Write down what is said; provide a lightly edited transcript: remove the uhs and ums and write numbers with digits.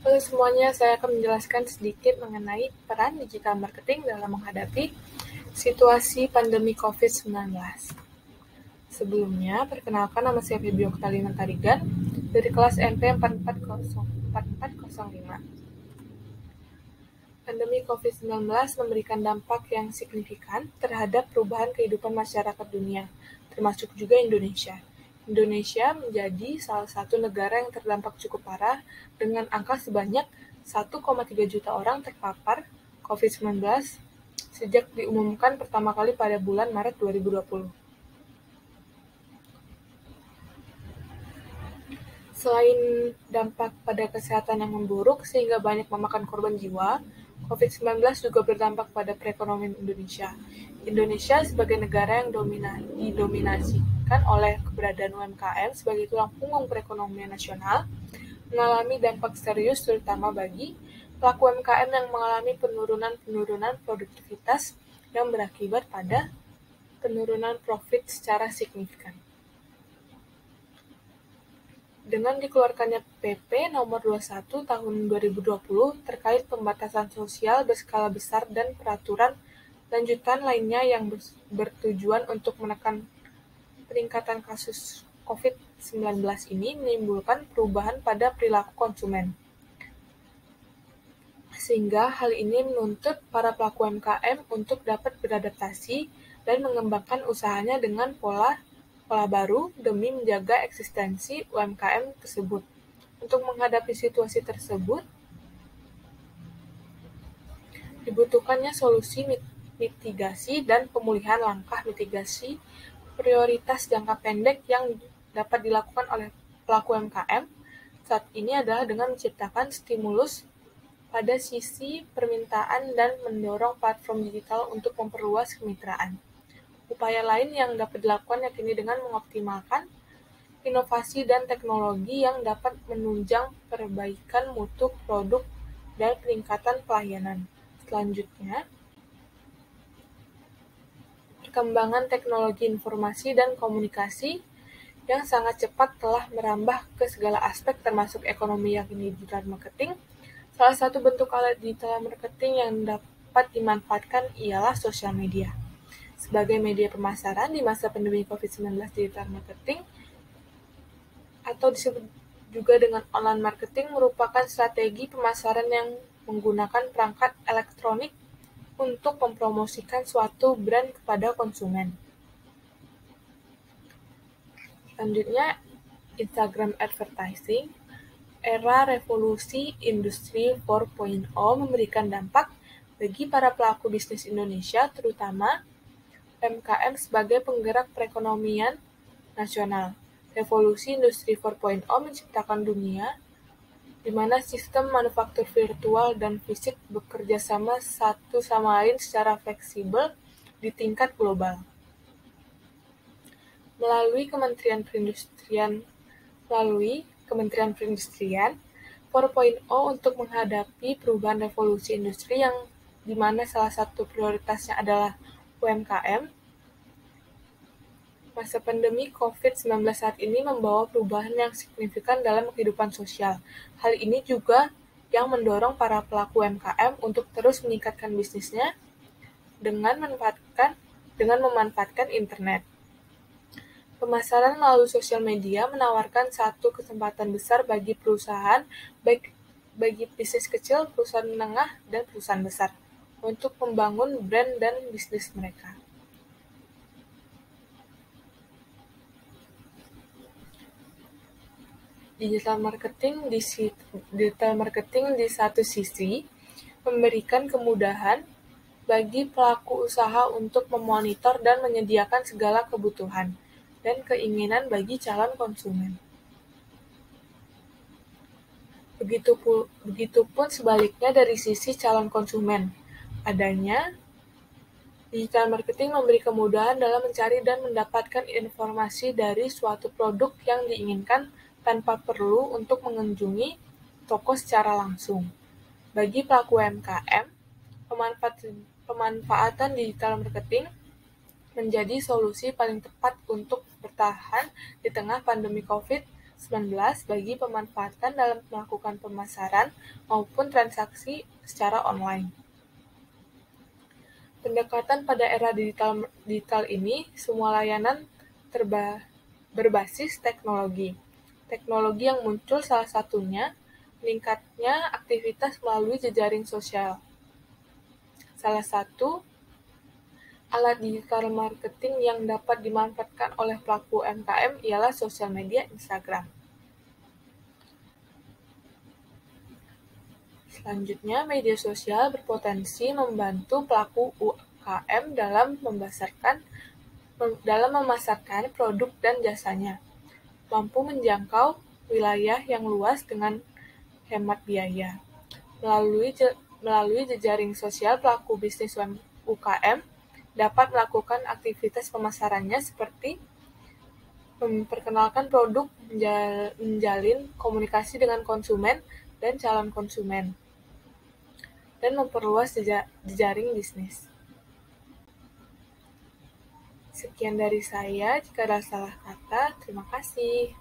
Halo semuanya, saya akan menjelaskan sedikit mengenai peran digital marketing dalam menghadapi situasi pandemi COVID-19. Sebelumnya, perkenalkan nama saya Feby Oktalina Tarigan dari kelas NP 4405. Pandemi COVID-19 memberikan dampak yang signifikan terhadap perubahan kehidupan masyarakat dunia, termasuk juga Indonesia. Indonesia menjadi salah satu negara yang terdampak cukup parah dengan angka sebanyak 1,3 juta orang terpapar COVID-19 sejak diumumkan pertama kali pada bulan Maret 2020. Selain dampak pada kesehatan yang memburuk sehingga banyak memakan korban jiwa, COVID-19 juga berdampak pada perekonomian Indonesia. Indonesia sebagai negara yang didominasikan oleh keberadaan UMKM sebagai tulang punggung perekonomian nasional, mengalami dampak serius terutama bagi pelaku UMKM yang mengalami penurunan produktivitas yang berakibat pada penurunan profit secara signifikan. Dengan dikeluarkannya PP Nomor 21 Tahun 2020 terkait pembatasan sosial berskala besar dan peraturan lanjutan lainnya yang bertujuan untuk menekan peningkatan kasus COVID-19 ini menimbulkan perubahan pada perilaku konsumen. Sehingga hal ini menuntut para pelaku UMKM untuk dapat beradaptasi dan mengembangkan usahanya dengan pola baru demi menjaga eksistensi UMKM tersebut. Untuk menghadapi situasi tersebut, dibutuhkannya solusi mitigasi dan pemulihan langkah mitigasi prioritas jangka pendek yang dapat dilakukan oleh pelaku UMKM saat ini adalah dengan menciptakan stimulus pada sisi permintaan dan mendorong platform digital untuk memperluas kemitraan. Upaya lain yang dapat dilakukan yakni dengan mengoptimalkan inovasi dan teknologi yang dapat menunjang perbaikan mutu produk dan peningkatan pelayanan. Selanjutnya, perkembangan teknologi informasi dan komunikasi yang sangat cepat telah merambah ke segala aspek termasuk ekonomi yakni digital marketing. Salah satu bentuk alat digital marketing yang dapat dimanfaatkan ialah sosial media. Sebagai media pemasaran di masa pandemi COVID-19, digital marketing atau disebut juga dengan online marketing merupakan strategi pemasaran yang menggunakan perangkat elektronik untuk mempromosikan suatu brand kepada konsumen. Selanjutnya, Instagram advertising. Era revolusi industri 4.0 memberikan dampak bagi para pelaku bisnis Indonesia, terutama UMKM sebagai penggerak perekonomian nasional. Revolusi industri 4.0 menciptakan dunia di mana sistem manufaktur virtual dan fisik bekerja sama satu sama lain secara fleksibel di tingkat global. Melalui Kementerian Perindustrian 4.0 untuk menghadapi perubahan revolusi industri yang di mana salah satu prioritasnya adalah UMKM. Masa pandemi COVID-19 saat ini membawa perubahan yang signifikan dalam kehidupan sosial. Hal ini juga yang mendorong para pelaku UMKM untuk terus meningkatkan bisnisnya dengan memanfaatkan internet. Pemasaran melalui sosial media menawarkan satu kesempatan besar bagi perusahaan, baik bagi bisnis kecil, perusahaan menengah, dan perusahaan besar, untuk membangun brand dan bisnis mereka. Digital marketing di satu sisi memberikan kemudahan bagi pelaku usaha untuk memonitor dan menyediakan segala kebutuhan dan keinginan bagi calon konsumen. Begitupun sebaliknya dari sisi calon konsumen. Adanya digital marketing memberi kemudahan dalam mencari dan mendapatkan informasi dari suatu produk yang diinginkan tanpa perlu untuk mengunjungi toko secara langsung. Bagi pelaku UMKM, pemanfaatan digital marketing menjadi solusi paling tepat untuk bertahan di tengah pandemi COVID bagi pemanfaatan dalam melakukan pemasaran maupun transaksi secara online. Pendekatan pada era digital ini, semua layanan berbasis teknologi. Teknologi yang muncul salah satunya meningkatnya aktivitas melalui jejaring sosial. Salah satu alat digital marketing yang dapat dimanfaatkan oleh pelaku UMKM ialah sosial media Instagram. Selanjutnya, media sosial berpotensi membantu pelaku UMKM dalam memasarkan produk dan jasanya, mampu menjangkau wilayah yang luas dengan hemat biaya. Melalui jejaring sosial, pelaku bisnis UMKM dapat melakukan aktivitas pemasarannya seperti memperkenalkan produk, menjalin komunikasi dengan konsumen dan calon konsumen, dan memperluas jejaring bisnis. Sekian dari saya, jika ada salah kata, terima kasih.